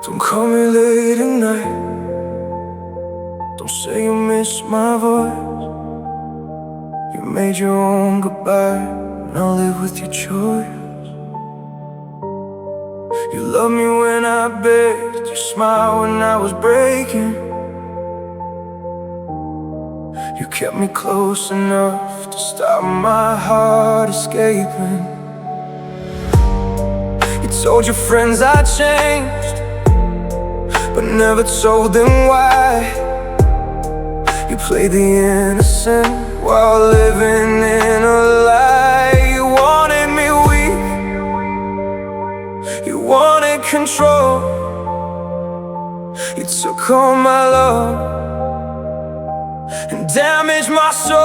Don't call me late at night. Don't say you miss my voice. You made your own goodbye, and I'll live with your choice. You loved me when I begged, you smiled when I was breaking. You kept me close enough to stop my heart escaping. You told your friends I changed, but never told them why. You played the innocent while living in a lie. You wanted me weak, you wanted control. You took all my love and damaged my soul.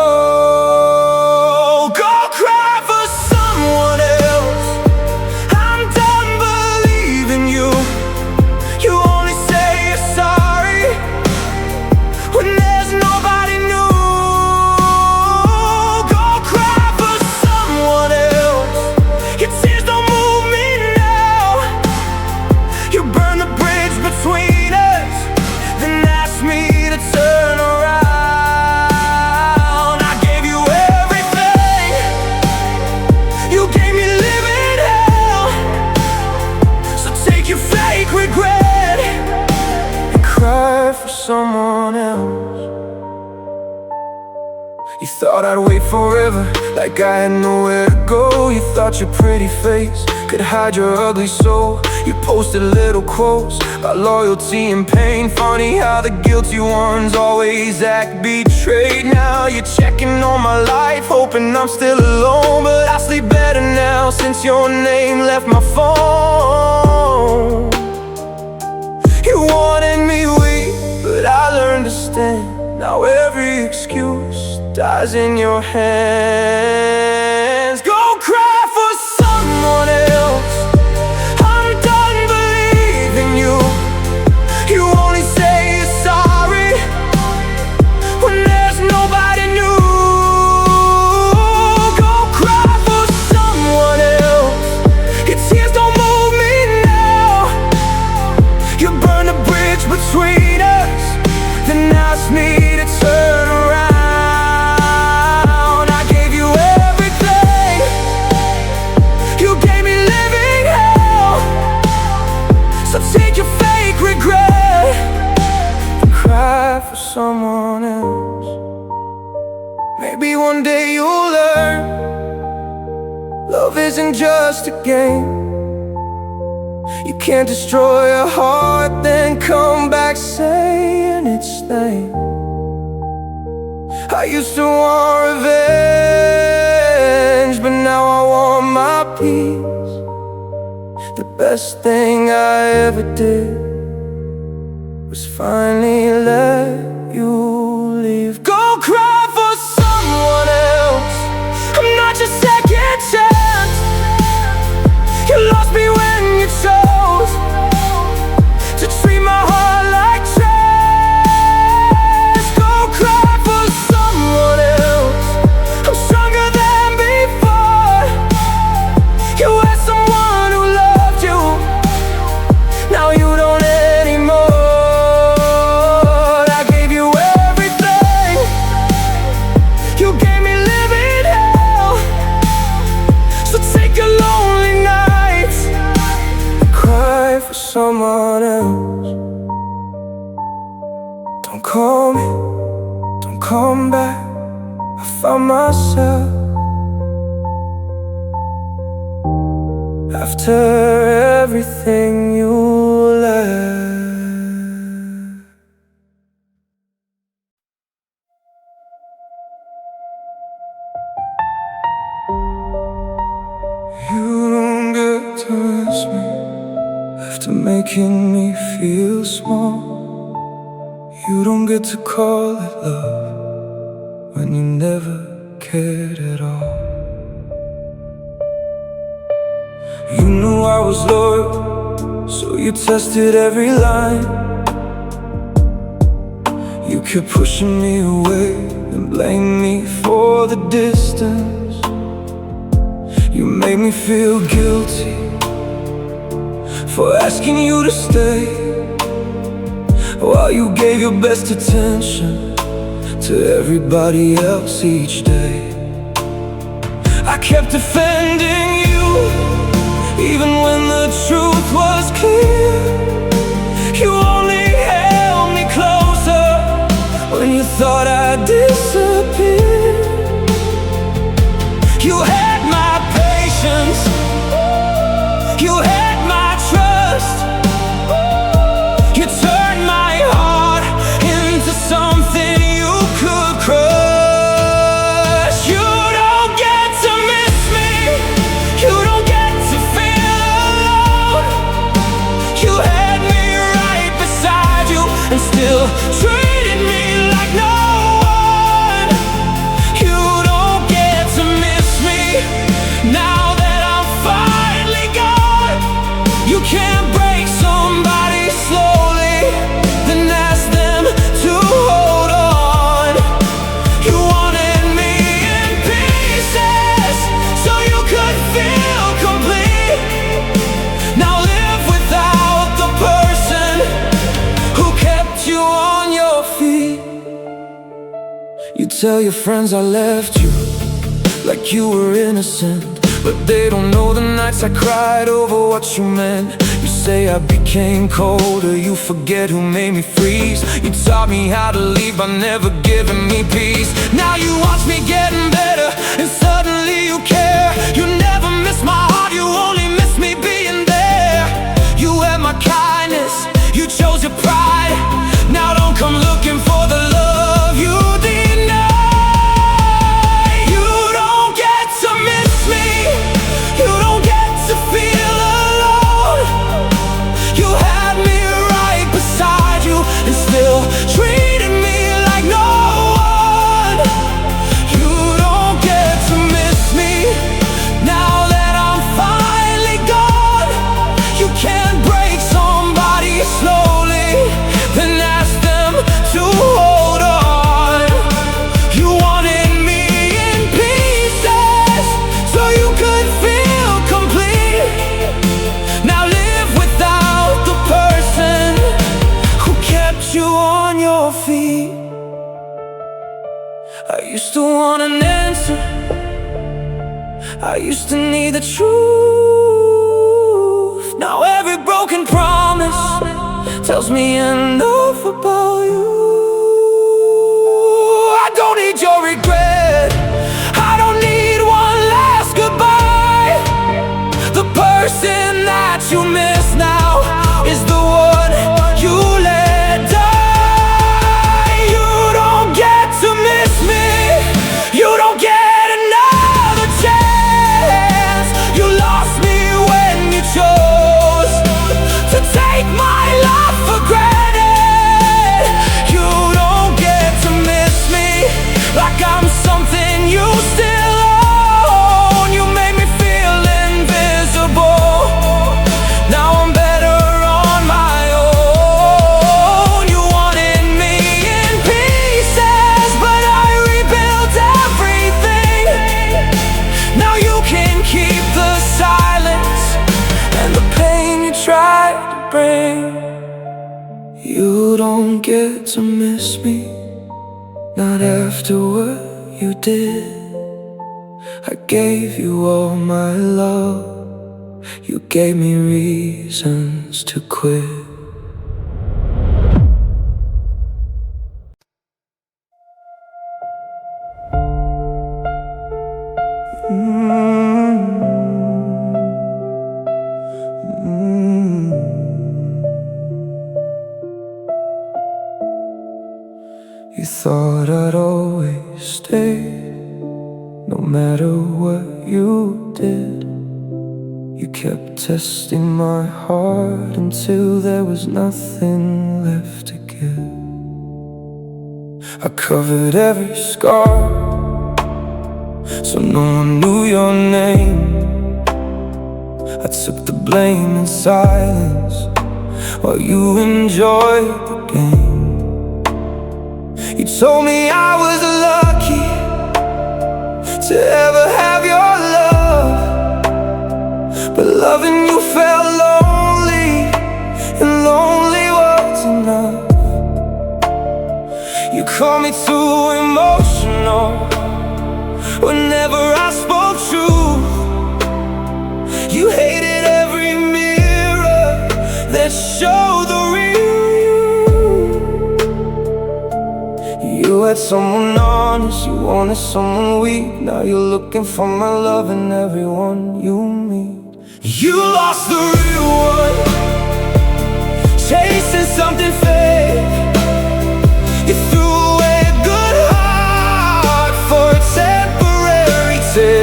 Go cry for someone else. I'm done believing you. You only say you're sorry when there's nobody new. Go cry for someone else. Your tears don't move me now. You burn the bridge between us, then ask me to turn around. I gave you everything. You gave me living hell. So take your fake regret and cry for someone else. You thought I'd wait forever, like I had nowhere to go. You thought your pretty face could hide your ugly soul. You posted little quotes about loyalty and pain. Funny how the guilty ones always act betrayed. Now you're checking on my life, hoping I'm still alone. But I sleep better now since your name left my phone. You wanted me weak, but I learned to stand. Now every excuse dies in your hands. Go cry for someone else. I'm done believing you. You only say you're sorry when there's nobody new. Go cry for someone else. Your tears don't move me now. You burn the bridge between us, then ask me to turn around. I gave you everything. You gave me living hell. So take your fake regret and cry for someone else. Maybe one day you'll learn love isn't just a game. You can't destroy a heart, then come back saying it's lame. I used to want revenge, but now I want my peace. The best thing I ever did was finally let you leave. Go cry for someone else. I'm not your second chance. You lost me when you chose to treat my heart like trash. Go cry for someone else. I'm stronger than before. You had someone who loved you, now you don't anymore. I gave you everything. You gave me living hell. So take your lonely nights and cry for someone else. Don't call me, don't come back. I found myself after everything you left. You don't get to miss me after making me feel small. You don't get to call it love when you never cared at all. You knew I was loyal, so you tested every line. You kept pushing me away and blamed me for the distance. You made me feel guilty for asking you to stay. while you gave your best attention to everybody else each day. I kept defending you, even when the truth was clear. You only held me closer when you thought I'd disappear. You had my patience, you had my trust. You turned my heart into something you could crush. You don't get to miss me, you don't get to feel alone. You had me right beside you and still treated me like no one. You don't get to miss me now that I'm finally gone. You can't break somebody slowly, then ask them to hold on. You wanted me in pieces so you could feel complete. Now live without the person who kept you on your feet. You tell your friends I left you like you were innocent, but they don't know the nights I cried over what you meant. You say I became colder, you forget who made me freeze. You taught me how to leave by never giving me peace. Now you watch me getting better and suddenly you care. You never miss my heart, you only miss me being there. You had my kindness, you chose your pride. Now don't come looking for the love you deny. You don't get to miss me, you don't get to feel alone. You had me right beside you and still treated me like no one. You don't get to miss me now that I'm finally gone. You can't break somebody slowly, then ask them to hold on. You wanted me in pieces so you could feel complete. Now live without the person who kept you on your feet. I used to want an answer, I used to need the truth. Now every broken promise tells me enough about you. I don't need your regret, I don't need one last goodbye. The person that you miss now is the one you let die. You don't get to miss me, you don't get another chance. You lost me when you chose to take my love for granted. You don't get to miss me like I'm something you still own. You made me feel invisible, now I'm better on my own. You wanted me in pieces, but I rebuilt everything. Now you can keep the silence and the pain you tried to bring. You don't get to miss me, not after what you did. I gave you all my love, you gave me reasons to quit. You thought I'd always stay, no matter what you did. You kept testing my heart until there was nothing left to give. I covered every scar so no one knew your name. I took the blame in silence while you enjoyed the game. You told me I was lucky to ever have your love, but loving you felt lonely, and lonely was enough. call me too emotional. Whenever I spoke truth, you hated every mirror that showed the real you. You had someone honest, you wanted someone weak. Now you're looking for my love in everyone you meet. You lost the real one, chasing something fake. You threw away a good heart for a temporary taste.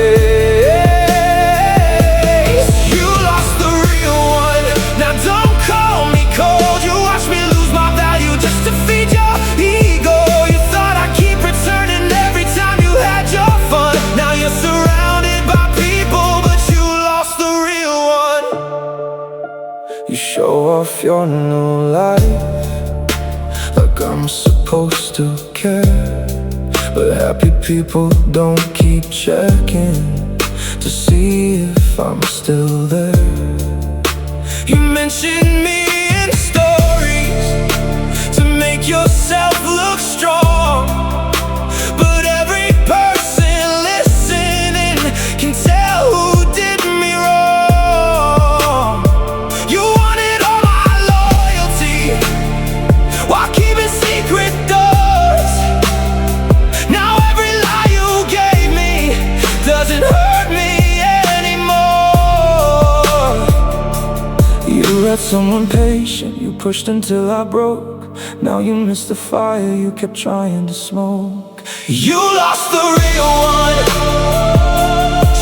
You lost the real one, now don't call me cold. You watched me lose my value just to feed your ego. You thought I'd keep returning every time you had your fun. Now you're surrounded by people, but you lost the real one. You show off your new life like I'm supposed to care, but happy people don't keep checking to see if I'm still there. You mention me in stories to make yourself look strong, but every person listening can tell who did me wrong. You wanted all my loyalty while keeping secret doors. Now every lie you gave me doesn't hurt me anymore. You had someone patient, you pushed until I broke. Now you missed the fire you kept trying to smoke. You lost the real one,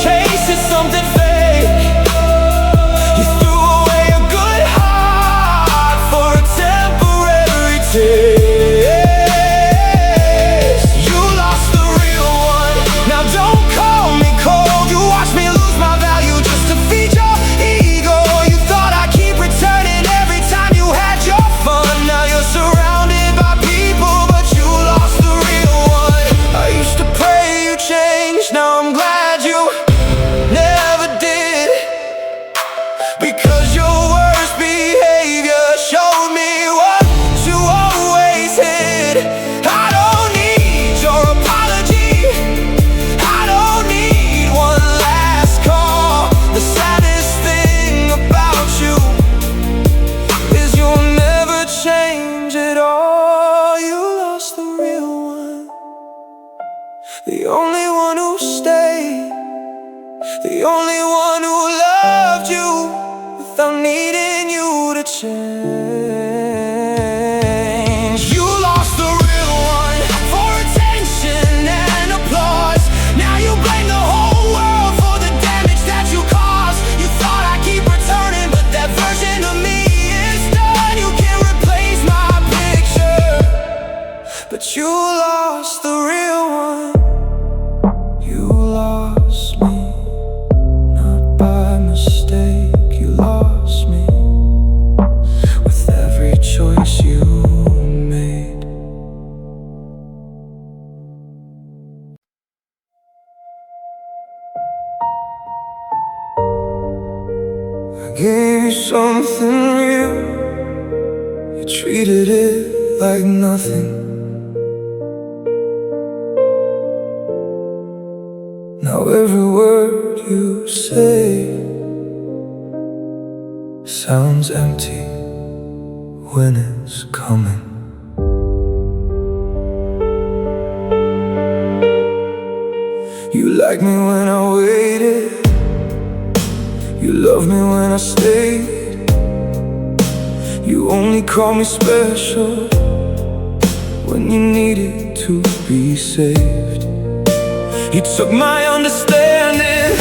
chasing something fake. You threw away a good heart for a temporary taste. You lost the real one, now don't call me cold. You watched me lose my value just to feed your ego. You thought I'd keep returning every time you had your fun. Now you're surrounded by people, but you lost the real one. I used to pray you changed, now I'm glad you never did, because your worst behavior showed me what you always hid. I don't need your apology, I don't need one last call. The saddest thing about you is you'll never change at all. You lost the real one, the only one who stayed, the only one who loved you without needing you to change. You lost the real one for attention and applause. Now you blame the whole world for the damage that you caused. You thought I'd keep returning, but that version of me is done. You can't replace my picture, but you lost the real one. You lost me, not by mistake. You lost me with every choice you made. I gave you something real, you treated it like nothing. Now every word you say sounds empty when it's coming. You liked me when I waited, you loved me when I stayed. You only called me special when you needed to be saved. You took my understanding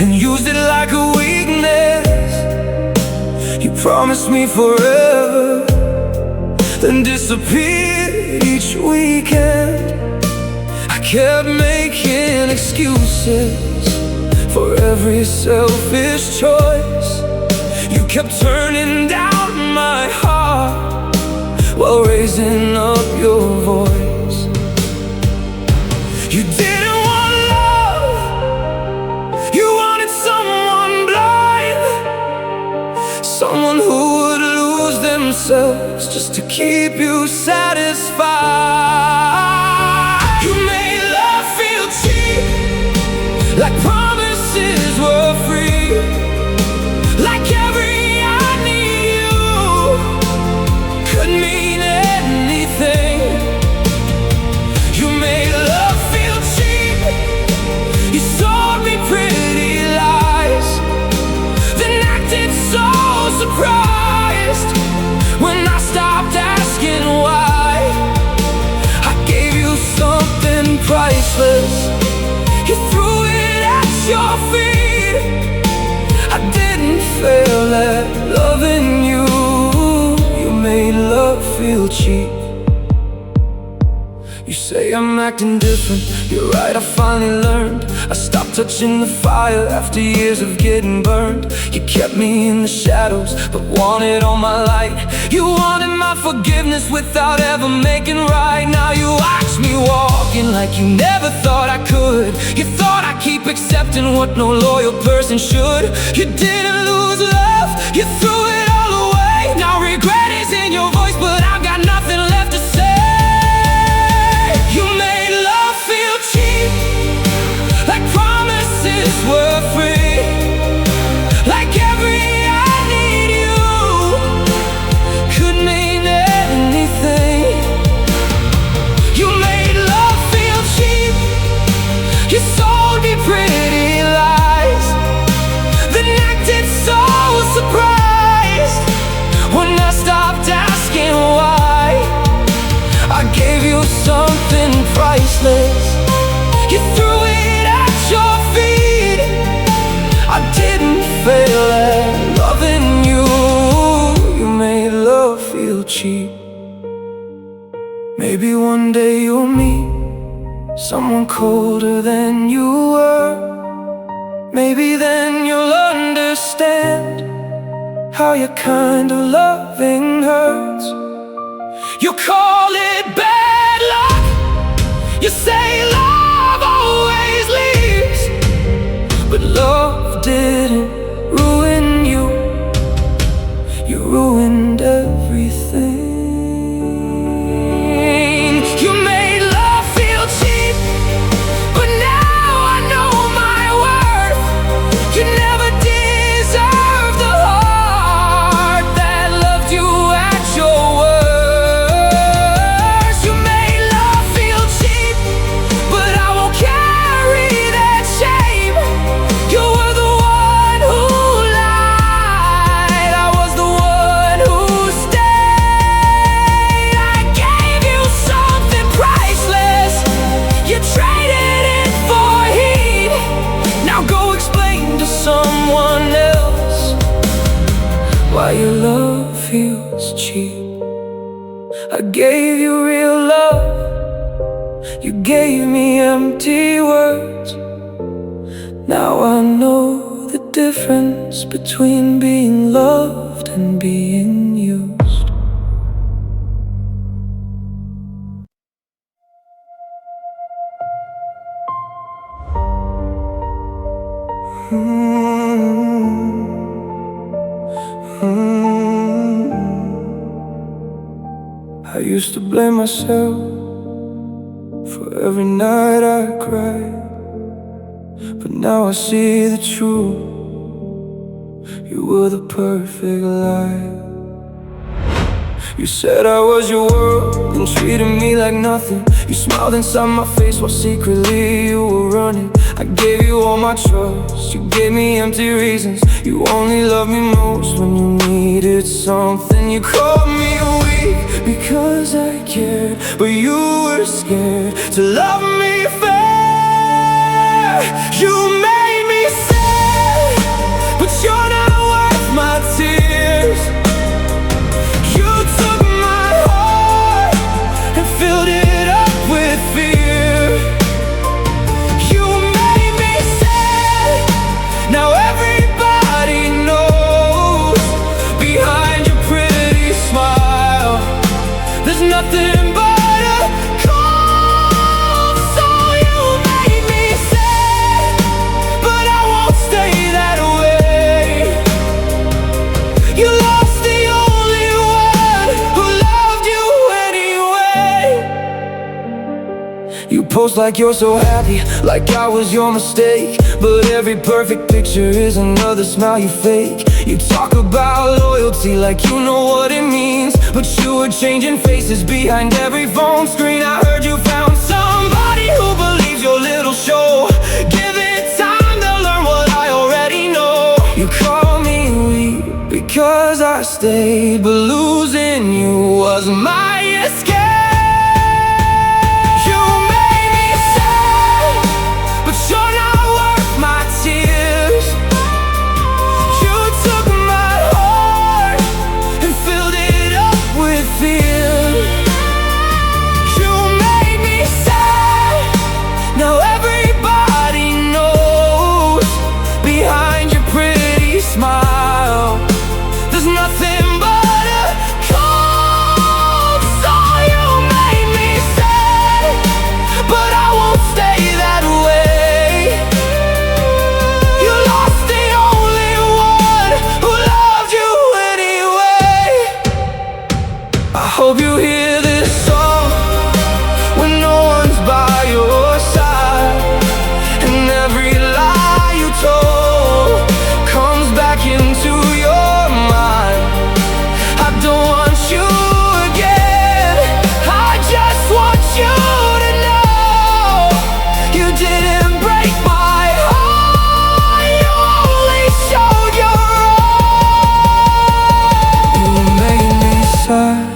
and used it like a weakness. You promised me forever, then disappeared each weekend. I kept making excuses for every selfish choice. You kept turning down my heart while raising up your voice. You didn't want love, you wanted someone blind, someone who would lose themselves ourselves just to keep you satisfied. You made love feel cheap, like promises were free, like every I need you could mean anything. You made love feel cheap, you sold me pretty lies, then acted so surprised when I stopped asking why. I gave you something priceless, you threw it at your feet. I didn't fail at loving you. You made love feel cheap. You say I'm acting different, you're right, I finally learned. I stopped touching the fire after years of getting burned. You kept me in the shadows, but wanted all my light. You wanted my forgiveness without ever making right. Now you watch me walking like you never thought I could. You thought I'd keep accepting what no loyal person should. You didn't lose love, you threw it all away. Now regret is in your voice, but I've got nothing left to say. You made love feel cheap, like promises were free, like every I need you could mean anything. You made love feel cheap, you sold me pretty lies, then acted so surprised when I stopped asking why. I gave you something priceless, you threw it at your feet. I didn't fail at loving you. You made love feel cheap. Maybe one day you'll meet someone colder than you were. Maybe then you'll understand how your kind of loving hurts. You call it bad luck, you say love always leaves, but love didn't ruin you. You ruined everything. You made love feel cheap, but now I know my worth. You never deserved the heart that loved you at your worst. You made love feel cheap, but I won't carry that shame. You were the one who lied, I was the one who stayed. I gave you something priceless, you traded it for heat. Now go explain to someone else why your love feels cheap. I gave you real love, you gave me empty words. Now I know the difference between being loved and being used. I used to blame myself for every night I cried, but now I see the truth. You were the perfect lie. You said I was your world and treated me like nothing. You smiled inside my face while secretly you were running. I gave you all my trust, you gave me empty reasons. You only loved me most when you needed something. You called me weak because I cared, but you were scared to love me fair. You made me sad, but you're not worth my tears. You took my heart and filled it up with fear. You made me sad, now everybody knows behind your pretty smile there's nothing but a cold soul. You made me sad, post like you're so happy, like I was your mistake. But every perfect picture is another smile you fake. You talk about loyalty like you know what it means, but you were changing faces behind every phone screen. I heard you found somebody who believes your little show. Give it time, they'll learn what I already know. You call me weak because I stayed, but losing you was my escape. You made me sad, but you're not worth my tears. You took my heart and filled it up with fear. You made me sad, now everybody knows behind your pretty smile there's nothing but a cold soul. You made me sad, but I won't stay that way. You lost the only one who loved you anyway. I hope you hear this song when no one's by your side, and every lie you told comes back into your mind. I don't want you again, I just want you to know you didn't break my heart, you only showed your own. You made me sad,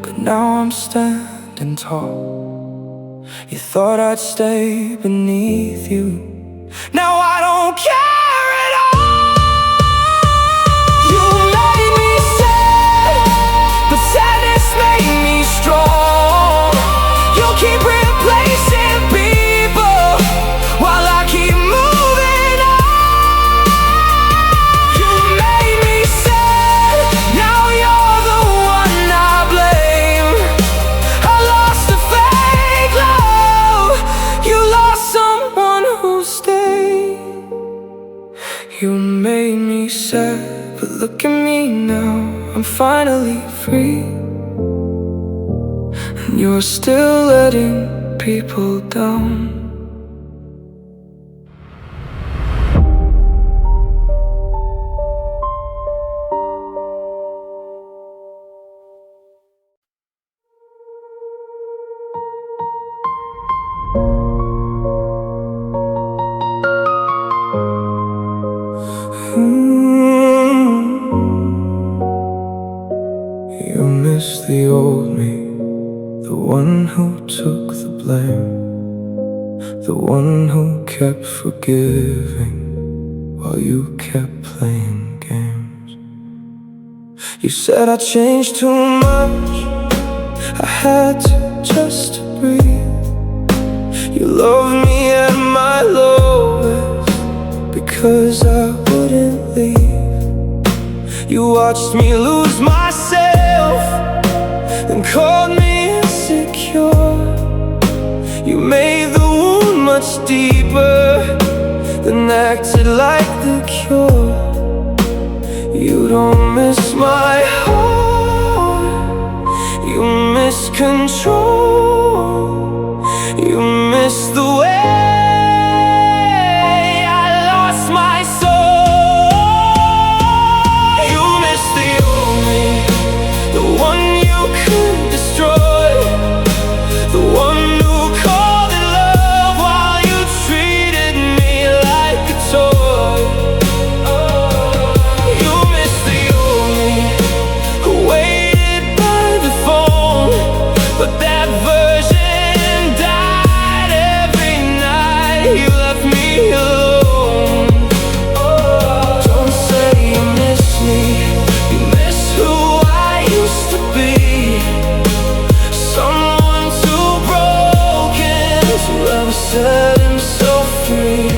but now I'm standing tall. You thought I'd stay beneath you, now I don't care at all. You made me sad, but sadness made me strong. You'll keep replacing people while I keep moving on. You made me sad, now you're the one I blame. I lost a fake love, you lost someone who stayed. You made me sad, but look at me now, I'm finally free. And you're still letting people down. You miss the old me, the one who took the blame, the one who kept forgiving while you kept playing games. You said I changed too much, I had to just to breathe. You loved me at my lowest because I wouldn't leave. You watched me lose myself, then called me insecure. You made the wound much deeper, then acted like the cure. You don't miss my heart, you miss control. You miss the way I lost my soul. You miss the old me, the one you could destroy, the one who called it love while you treated me like a toy. You miss the old me who waited by the phone, but that version died every night you left me alone. Don't say you miss me, you miss who I used to be. Someone too broken to ever set himself free.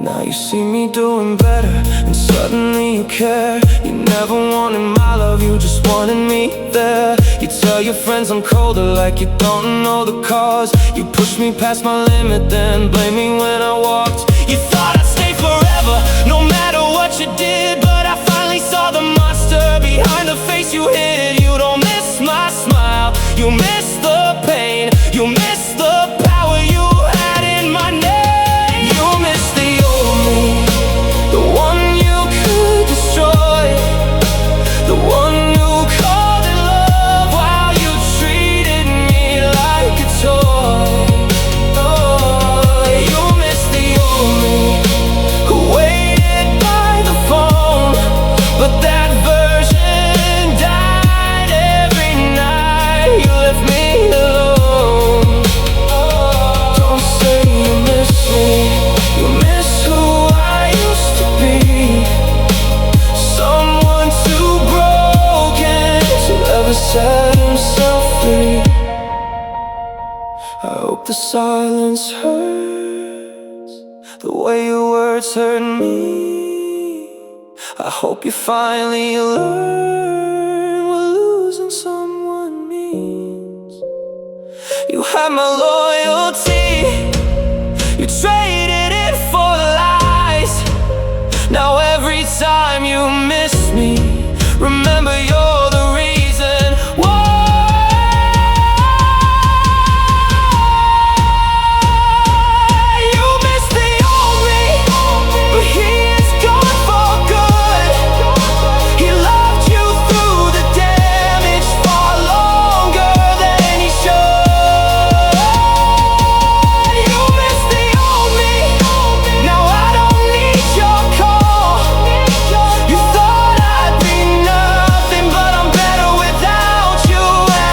Now you see me doing better, and suddenly you care. You never wanted my love, you just wanted me there. You tell your friends I'm colder like you don't know the cause. You pushed me past my limit, then blame me when I walked. You thought I'd stay forever, no matter what you did, but I finally saw the monster behind the face you hid. You don't miss my smile, you miss the pain, you The way your words hurt me. I hope you finally learn what losing someone means. You had my loyalty, you traded it for lies. Now every time you miss me, remember you're the reason why. You miss the old me, but he is gone for good. He loved you through the damage far longer than he should. You miss the old me, now I don't need your call. You thought I'd be nothing, but I'm better without you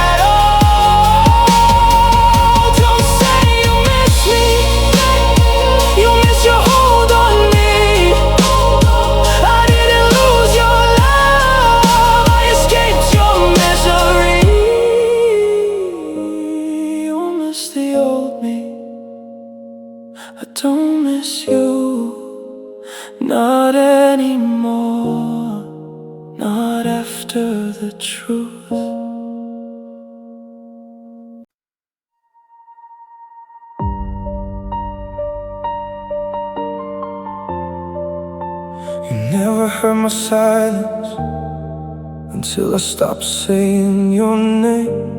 at all. Don't say you miss me, you miss your hold on me. I didn't lose your love, I escaped your misery. You miss the old me, I don't miss you, not anymore, not after the truth. You never heard my silence until I stopped saying your name.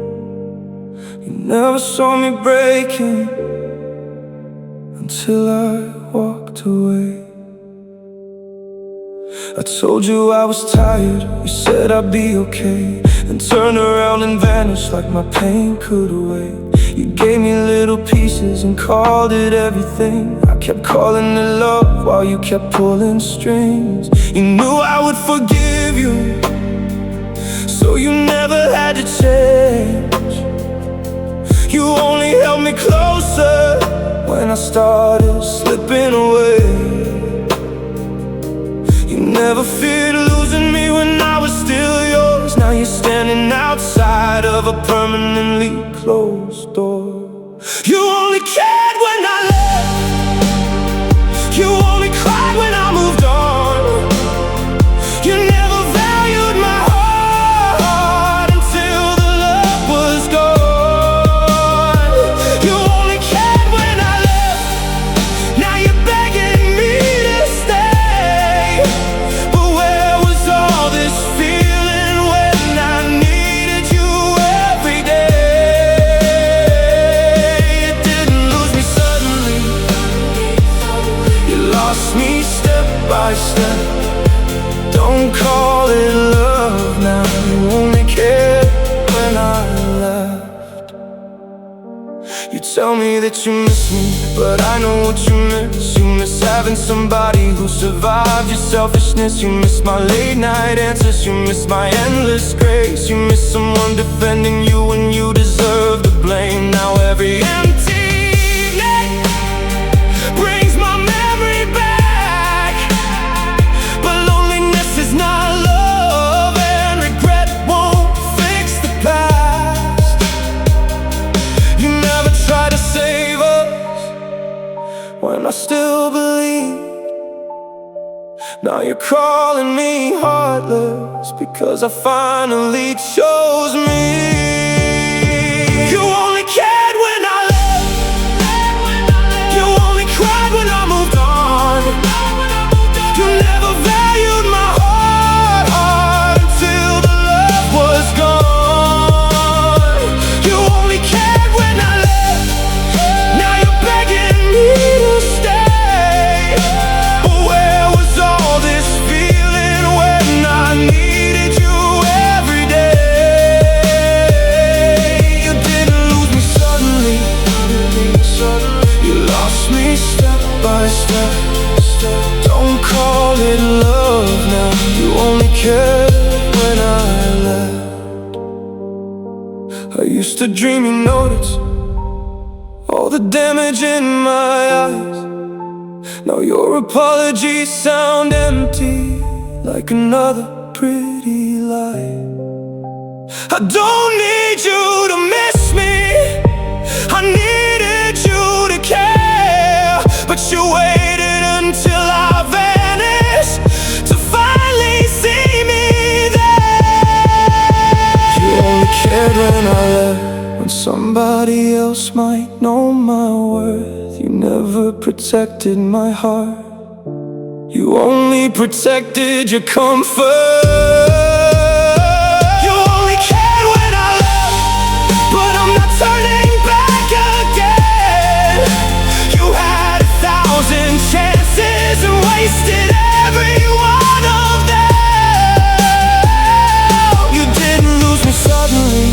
You never saw me breaking until I walked away. I told you I was tired, you said I'd be okay, then turned around and vanished like my pain could wait. You gave me little pieces and called it everything. I kept calling it love while you kept pulling strings. You knew I would forgive you, so you never had to change. You only held me closer when I started slipping away. You never feared losing me when I was still yours. Now you're standing outside of a permanently closed door. You only cared when I left, you only cried when I moved on. You never valued my heart until the love was gone. You only cared when I left, now you're begging me to stay. But where was all this feeling when I needed you every day? You didn't lose me suddenly, you lost me step by step. Don't call it love now, you only cared when I left. You tell me that you miss me, but I know what you miss. You miss having somebody who survived your selfishness. You miss my late night answers, you miss my endless grace. You miss someone defending you when you deserve the blame. Now every empty night brings my memory back, but loneliness is not love, and regret won't fix the past. You never tried to save us when I still believe. Now you're calling me heartless because I finally chose me. You only cared when I left, you only cried when I moved on. You never valued my heart until the love was gone. You only cared when I left, now you're begging me to stay. But where was all this feeling when I needed you every day? You didn't lose me suddenly, you lost me step by step. Don't call it love now, you only cared when I left. I used to dream you noticed all the damage in my eyes. Now your apologies sound empty, like another pretty lie. I don't need you to miss me, I needed you to care, but you waited until I vanished to finally see me there. You only cared when I left, when somebody else might know my worth. You never protected my heart, you only protected your comfort. You only cared when I left, but I'm not turning back again. You had 1,000 chances and wasted every one of them. You didn't lose me suddenly,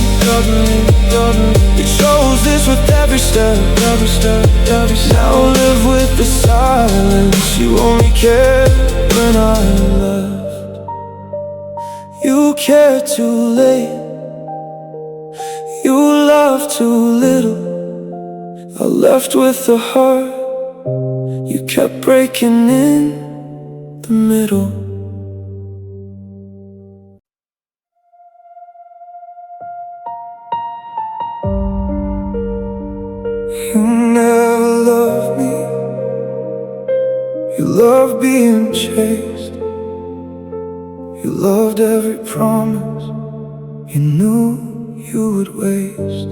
you chose this with every step. Now live with the silence. You only cared when I left. You cared too late, you loved too little. I left with a heart you kept breaking in the middle. You never loved me, you loved being chased. You loved every promise you knew you would waste.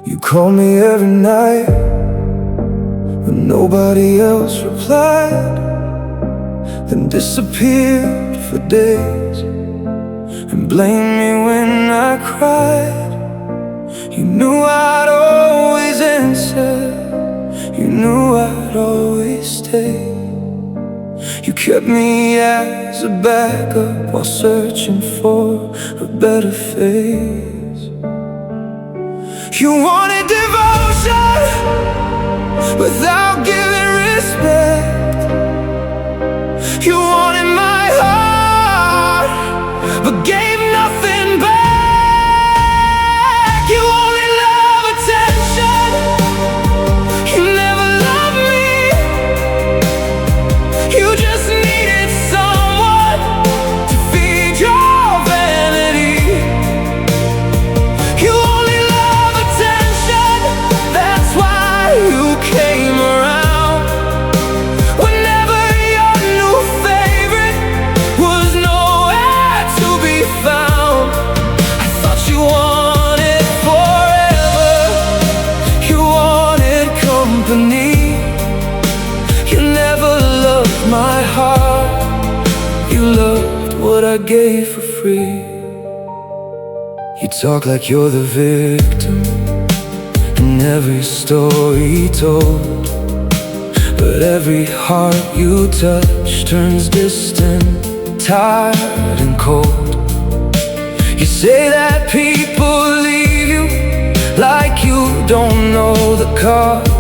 You called me every night when nobody else replied, then disappeared for days and blamed me when I cried. You knew I'd always answer, you knew I'd always stay. You kept me as a backup while searching for a better phase. You wanted devotion without giving respect. You wanted my heart but gave nothing back. You only love attention, you never loved me. You just needed someone to feed your vanity. You only love attention, that's why you came around. Whenever your new favorite was nowhere to be found, I thought you wanted forever, you wanted company. You never loved my heart, you loved what I gave for free. You talk like you're the victim in every story told, but every heart you touch turns distant, tired and cold. You say that people leave you like you don't know the cost.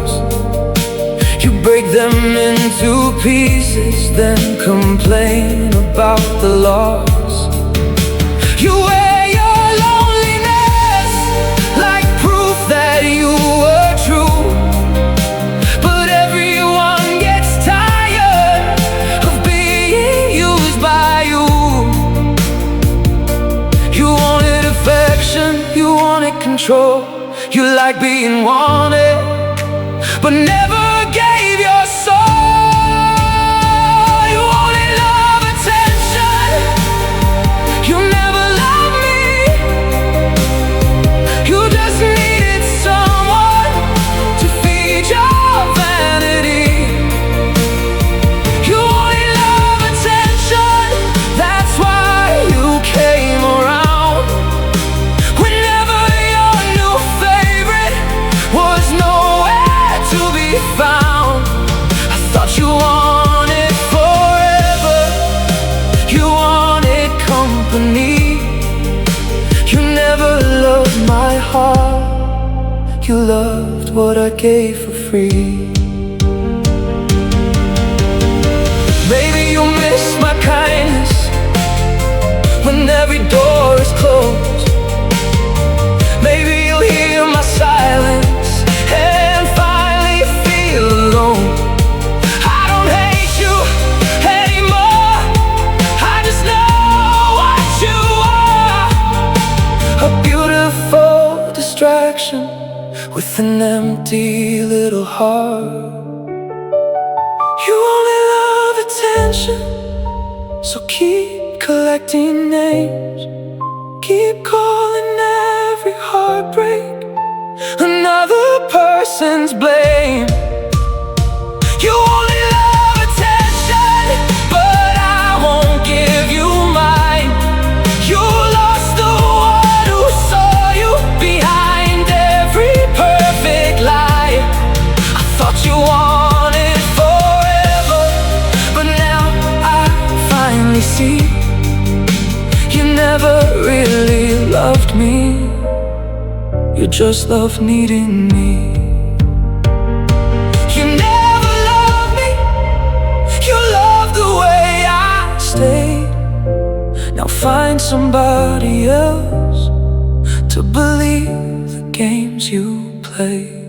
You break them into pieces, then complain about the loss. You wear your loneliness like proof that you were true, but everyone gets tired of being used by you. You wanted affection, you wanted control, you like being wanted, but never gave your soul. You only love attention, you never loved me. You just needed someone to feed your vanity. You only love attention, that's why you came around. Whenever your new favorite was nowhere to be found, I thought you wanted forever, you wanted company. You never loved my heart, you loved what I gave for free. Maybe you miss my kindness when every door is closed. Maybe you'll hear my silence and finally feel alone. I don't hate you anymore, I just know what you are. A beautiful distraction with an empty little heart. attention. So keep collecting names, keep calling every heartbreak another person's blame. You only love attention, but I won't give you mine. You lost the one who saw you behind every perfect lie. I thought you wanted forever, but now I finally see you never really loved me. You just love needing me. You never loved me. You loved the way I stayed. Now find somebody else to believe the games you play.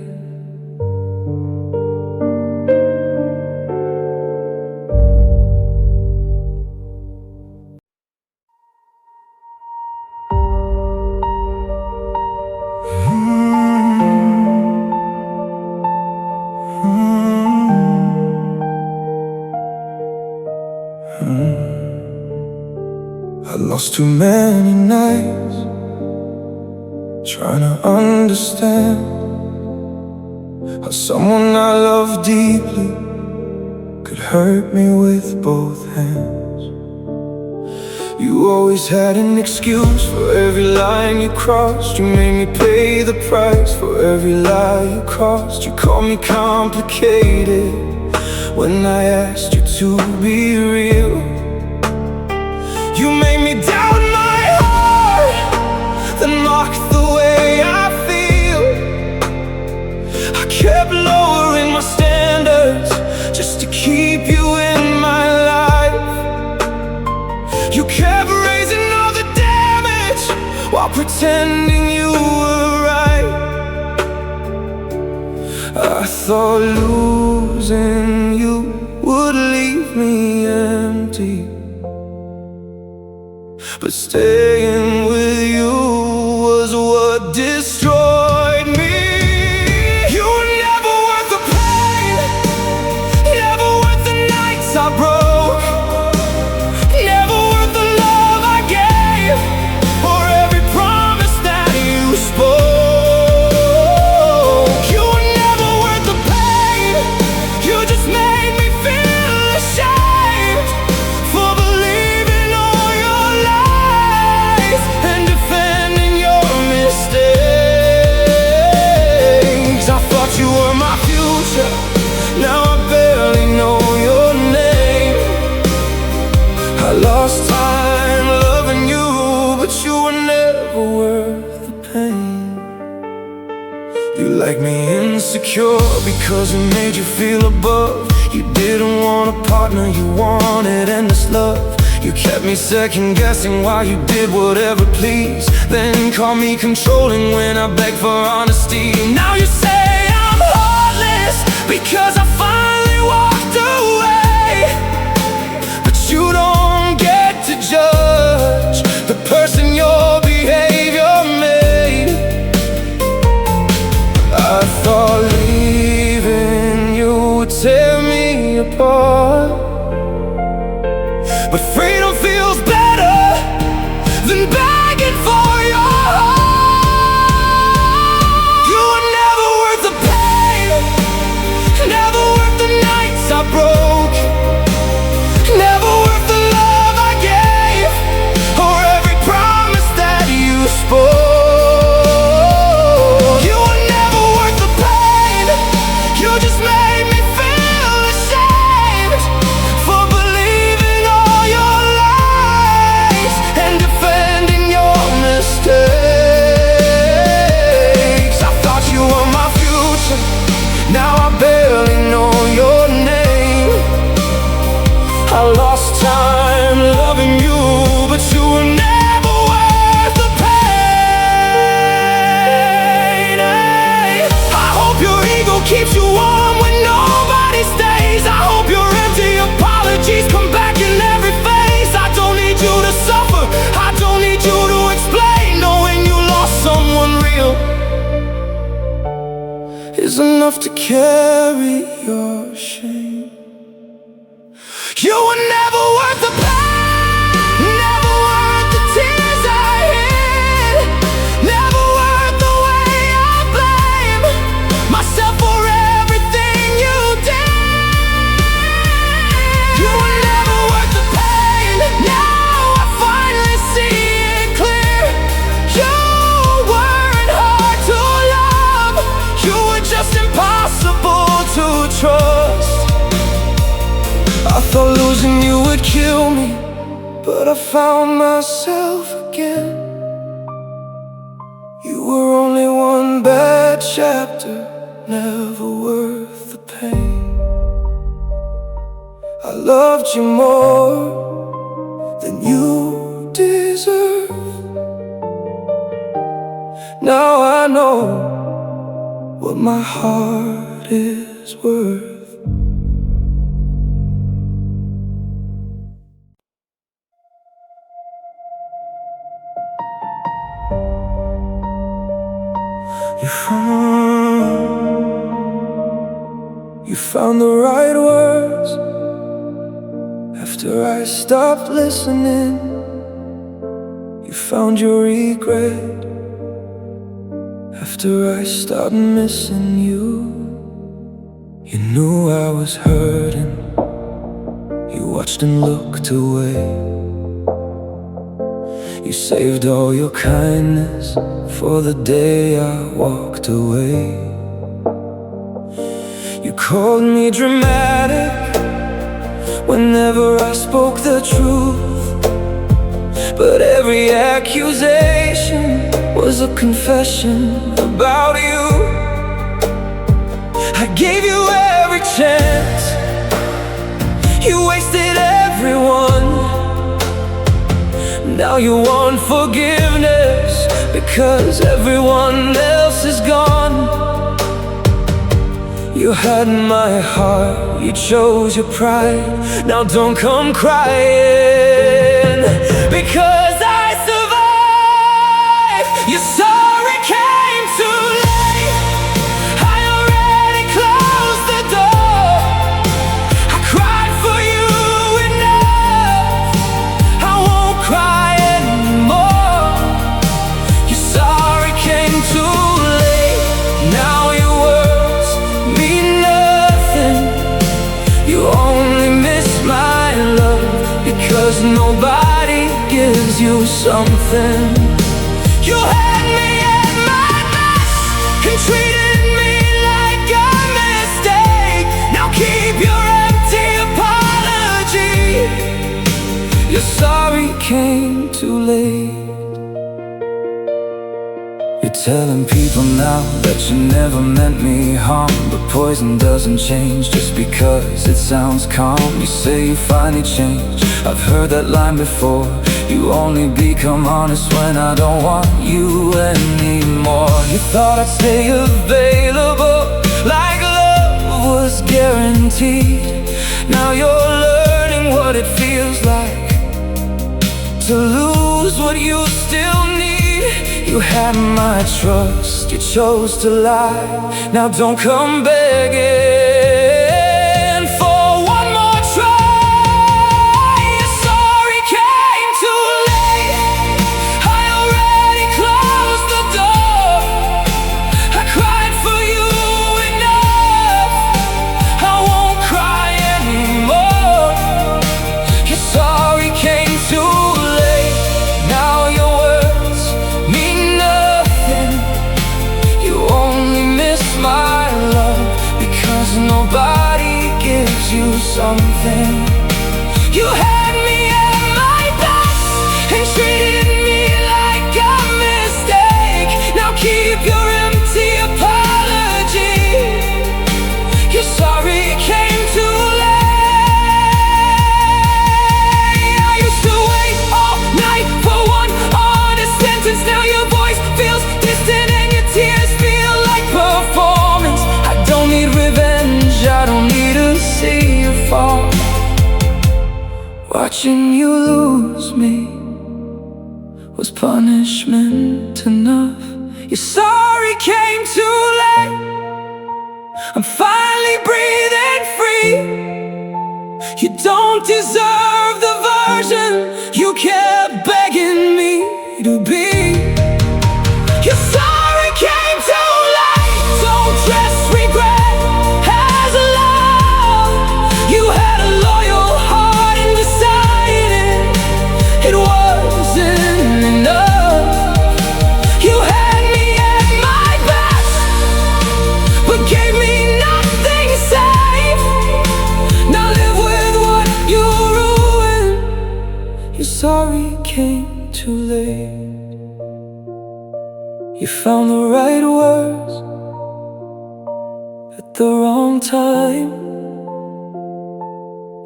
I lost too many nights trying to understand how someone I love deeply could hurt me with both hands. You always had an excuse for every line you crossed. You made me pay the price for every lie you crossed. You called me complicated when I asked you to be real. You made me doubt my heart, then mocked the way I feel. I kept lowering my standards just to keep you in my life. You kept raising all the damage while pretending you were right. I thought losing you would leave me empty, but staying with you was what destroyed me. You were never worth the pain, never worth the nights I broke, never worth the love I gave, or every promise that you spoke. You were never worth the pain, you just made me feel ashamed for believing all your lies and defending your mistakes. I thought you were my future, now I barely know your name. I lost time loving you, but you were never worth the pain. You liked me insecure because it made you feel above. You didn't want a partner, you wanted endless love. You kept me second guessing while you did whatever please, then called me controlling when I begged for honesty. Now you say I'm heartless because I finally walked away, but you don't get to judge the person your behavior made. I thought leaving you would tear me apart, but freedom feels better than begging for your heart. You were never worth the pain, never worth the nights I broke, never worth the love I gave, or every promise that you spoke. You were never worth the pain, you just made me feel ashamed for believing all your lies and defending your mistakes. I thought you were my future, now I barely know your name. I lost time loving you, but you were never worth the pain. I hope your ego keeps you warm when nobody stays. I hope your empty apologies come back in every face. I don't need you to suffer, I don't need you to explain. Knowing you lost someone real is enough to carry your shame. You were never thought losing you would kill me, but I found myself again. You were only one bad chapter, never worth the pain. I loved you more than you deserve. Now I know what my heart is worth. You found the right words after I stopped listening. You found your regret after I stopped missing you. You knew I was hurting, you watched and looked away. You saved all your kindness for the day I walked away. You called me dramatic whenever I spoke the truth, but every accusation was a confession about you. I gave you every chance, you wasted everyone. Now you want forgiveness because everyone else is gone. You had my heart, you chose your pride. Now don't come crying because I survived. You're sorry came too late. I already closed the door. I cried for you enough, I won't cry anymore. You're sorry came too late. Now your words mean nothing. You only miss my love because nobody gives you something. You had me at my best and treated me like a mistake. Now keep your empty apology. Your sorry came too late. You're telling people now that you never meant me harm, but poison doesn't change just because it sounds calm. You say you finally changed, I've heard that line before. You only become honest when I don't want you anymore. You thought I'd stay available, like love was guaranteed. Now you're learning what it feels like to lose what you still need. You had my trust, you chose to lie. Now don't come begging for one more try. Your sorry came too late. I already closed the door. I cried for you enough, I won't cry anymore. Your sorry came too late. Now your words mean nothing. You only miss my love because nobody gives you something. You had me at my best and treated me like a mistake. Now keep your empty apology. Your sorry came too late. I used to wait all night for one honest sentence. Now your voice feels distant and your tears feel like performance. I don't need revenge, I don't need to see you fall. Watching you lose me was punishment enough. Your sorry came too late. I'm finally breathing free. You don't deserve the version you kept begging me to be. Your sorry came too late. Don't dress regret as love. You had a loyal heart and decided it wasn't enough. You had me at my best, but gave me nothing safe. Now live with what You found the right words at the wrong time.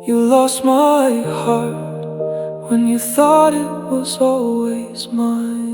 You lost my heart when you thought it was always mine.